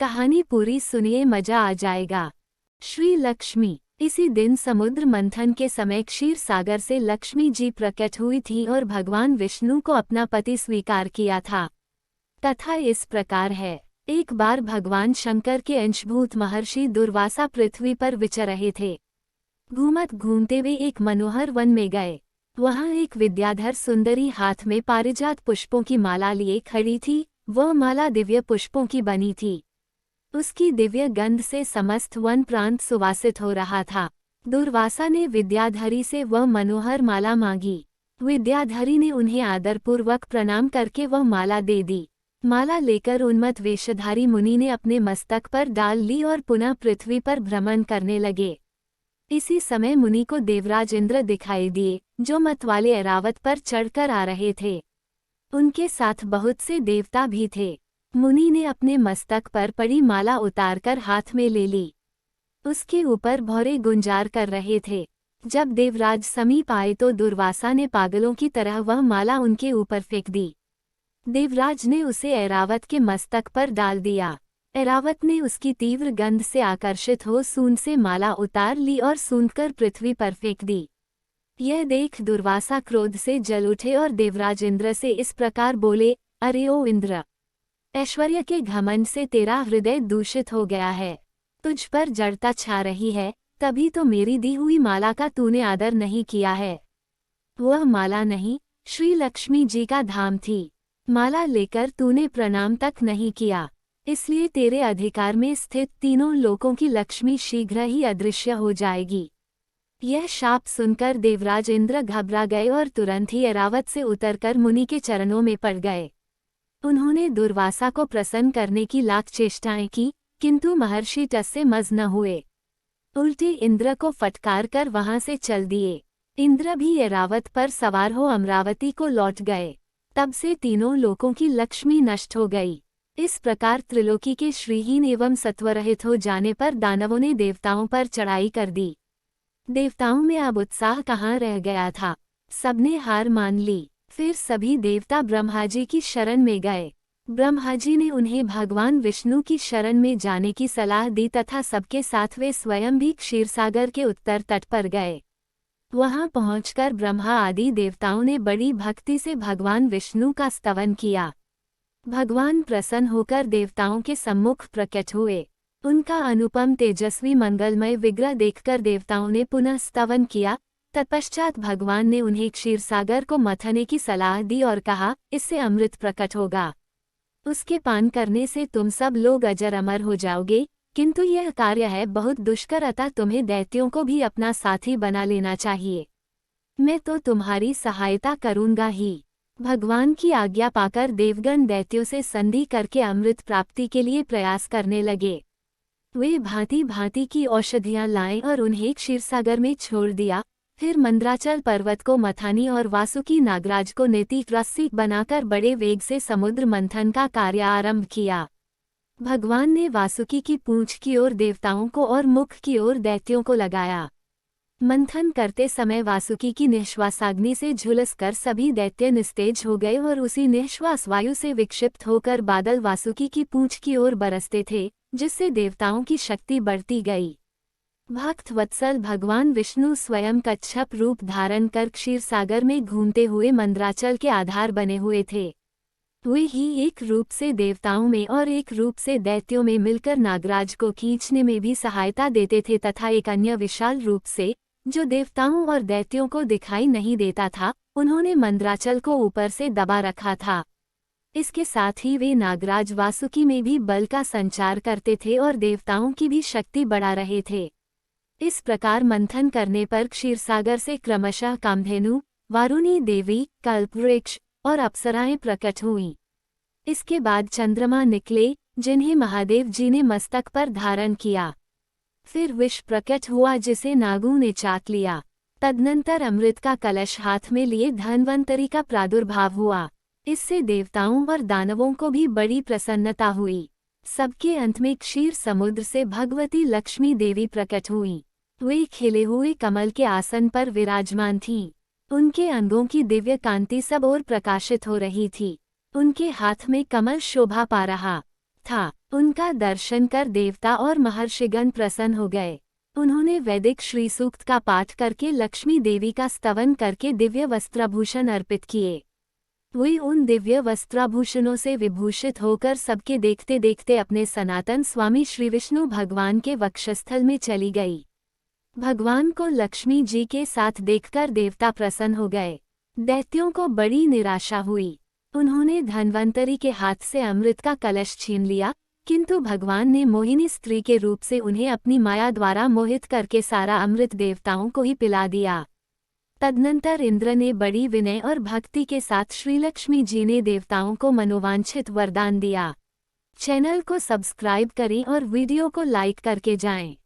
कहानी पूरी सुनिए, मजा आ जाएगा। श्री लक्ष्मी। इसी दिन समुद्र मंथन के समय क्षीर सागर से लक्ष्मी जी प्रकट हुई थी और भगवान विष्णु को अपना पति स्वीकार किया था। कथा इस प्रकार है। एक बार भगवान शंकर के अंशभूत महर्षि दुर्वासा पृथ्वी पर विचर रहे थे। घूमत घूमते वे एक मनोहर वन में गए। वहां एक विद्याधर सुंदरी हाथ में पारिजात पुष्पों की माला लिए खड़ी थी। वह माला दिव्य पुष्पों की बनी थी। उसकी दिव्य गंध से समस्त वन प्रांत सुवासित हो रहा था। दुर्वासा ने विद्याधरी से वह मनोहर माला मांगी। विद्याधरी ने उन्हें आदरपूर्वक प्रणाम करके वह माला दे दी। माला लेकर उन्मत्त वेशधारी मुनि ने अपने मस्तक पर डाल ली और पुनः पृथ्वी पर भ्रमण करने लगे। इसी समय मुनि को देवराज इंद्र दिखाई दिए, जो मतवाले ऐरावत पर चढ़कर आ रहे थे। उनके साथ बहुत से देवता भी थे। मुनि ने अपने मस्तक पर पड़ी माला उतारकर हाथ में ले ली। उसके ऊपर भौरे गुंजार कर रहे थे। जब देवराज समीप आए तो दुर्वासा ने पागलों की तरह वह माला उनके ऊपर फेंक दी। देवराज ने उसे ऐरावत के मस्तक पर डाल दिया। ऐरावत ने उसकी तीव्र गंध से आकर्षित हो सूंड से माला उतार ली और सूंघकर पृथ्वी पर फेंक दी। यह देख दुर्वासा क्रोध से जल उठे और देवराज इंद्र से इस प्रकार बोले, अरे ओ इंद्र! ऐश्वर्य के घमंड से तेरा हृदय दूषित हो गया है। तुझ पर जड़ता छा रही है, तभी तो मेरी दी हुई माला का तूने आदर नहीं किया है। वह माला नहीं, श्री लक्ष्मी जी का धाम थी। माला लेकर तूने प्रणाम तक नहीं किया, इसलिए तेरे अधिकार में स्थित तीनों लोकों की लक्ष्मी शीघ्र ही अदृश्य हो जाएगी। यह शाप सुनकर देवराज इंद्र घबरा गए और तुरंत ही ऐरावत से उतरकर मुनि के चरणों में पड़ गए। उन्होंने दुर्वासा को प्रसन्न करने की लाख चेष्टाएं की, किंतु महर्षि टस से मज न हुए। उल्टे इंद्र को फटकार कर वहां से चल दिए। इंद्र भी ऐरावत पर सवार हो अमरावती को लौट गए। तब से तीनों लोकों की लक्ष्मी नष्ट हो गई। इस प्रकार त्रिलोकी के श्रीहीन एवं सत्वरहित हो जाने पर दानवों ने देवताओं पर चढ़ाई कर दी। देवताओं में अब उत्साह कहाँ रह गया था। सबने हार मान ली। फिर सभी देवता ब्रह्माजी की शरण में गए। ब्रह्माजी ने उन्हें भगवान विष्णु की शरण में जाने की सलाह दी तथा सबके साथ वे स्वयं भी क्षीरसागर के उत्तर तट पर गए। वहां पहुंचकर ब्रह्मा आदि देवताओं ने बड़ी भक्ति से भगवान विष्णु का स्तवन किया। भगवान प्रसन्न होकर देवताओं के सम्मुख प्रकट हुए। उनका अनुपम तेजस्वी मंगलमय विग्रह देखकर देवताओं ने पुनः स्तवन किया। तत्पश्चात भगवान ने उन्हें क्षीरसागर को मथने की सलाह दी और कहा, इससे अमृत प्रकट होगा। उसके पान करने से तुम सब लोग अजर अमर हो जाओगे, किंतु यह कार्य है बहुत दुष्कर, अतः तुम्हें दैत्यों को भी अपना साथी बना लेना चाहिए। मैं तो तुम्हारी सहायता करूंगा ही। भगवान की आज्ञा पाकर देवगण दैत्यों से संधि करके अमृत प्राप्ति के लिए प्रयास करने लगे। वे भांति भांति की औषधियां लाए और उन्हें क्षीरसागर में छोड़ दिया। फिर मंद्राचल पर्वत को मथानी और वासुकी नागराज को नैतिक रस्सी बनाकर बड़े वेग से समुद्र मंथन का कार्य आरंभ किया। भगवान ने वासुकी की पूंछ की ओर देवताओं को और मुख की ओर दैत्यों को लगाया। मंथन करते समय वासुकी की निःश्वासाग्नि से झुलसकर सभी दैत्य निस्तेज हो गए और उसी निःश्वास वायु से विक्षिप्त होकर बादल वासुकी की पूंछ की ओर बरसते थे, जिससे देवताओं की शक्ति बढ़ती गई। भक्त वत्सल भगवान विष्णु स्वयं कच्छप रूप धारण कर क्षीरसागर में घूमते हुए मंद्राचल के आधार बने हुए थे। वे ही एक रूप से देवताओं में और एक रूप से दैत्यों में मिलकर नागराज को खींचने में भी सहायता देते थे तथा एक अन्य विशाल रूप से, जो देवताओं और दैत्यों को दिखाई नहीं देता था, उन्होंने मंद्राचल को ऊपर से दबा रखा था। इसके साथ ही वे नागराज वासुकी में भी बल का संचार करते थे और देवताओं की भी शक्ति बढ़ा रहे थे। इस प्रकार मंथन करने पर क्षीरसागर से क्रमशः कामधेनु, वारुणी देवी, कल्पवृक्ष और अप्सराएं प्रकट हुईं। इसके बाद चंद्रमा निकले, जिन्हें महादेव जी ने मस्तक पर धारण किया। फिर विष प्रकट हुआ, जिसे नागों ने चाट लिया। तदनंतर अमृत का कलश हाथ में लिए धन्वंतरी का प्रादुर्भाव हुआ। इससे देवताओं और दानवों को भी बड़ी प्रसन्नता हुई। सबके अंत में क्षीर समुद्र से भगवती लक्ष्मी देवी प्रकट हुईं। वे खिले हुए कमल के आसन पर विराजमान थीं। उनके अंगों की दिव्य कांति सब ओर प्रकाशित हो रही थी। उनके हाथ में कमल शोभा पा रहा था। उनका दर्शन कर देवता और महर्षिगण प्रसन्न हो गए। उन्होंने वैदिक श्री सूक्त का पाठ करके लक्ष्मी देवी का स्तवन करके दिव्य वस्त्राभूषण अर्पित किए। वे उन दिव्य वस्त्राभूषणों से विभूषित होकर सबके देखते देखते अपने सनातन स्वामी श्री विष्णु भगवान के वक्षस्थल में चली गई। भगवान को लक्ष्मी जी के साथ देखकर देवता प्रसन्न हो गए। दैत्यों को बड़ी निराशा हुई। उन्होंने धन्वंतरी के हाथ से अमृत का कलश छीन लिया, किंतु भगवान ने मोहिनी स्त्री के रूप से उन्हें अपनी माया द्वारा मोहित करके सारा अमृत देवताओं को ही पिला दिया। तदनंतर इंद्र ने बड़ी विनय और भक्ति के साथ श्रीलक्ष्मी जी ने देवताओं को मनोवांछित वरदान दिया। चैनल को सब्सक्राइब करें और वीडियो को लाइक करके जाएं।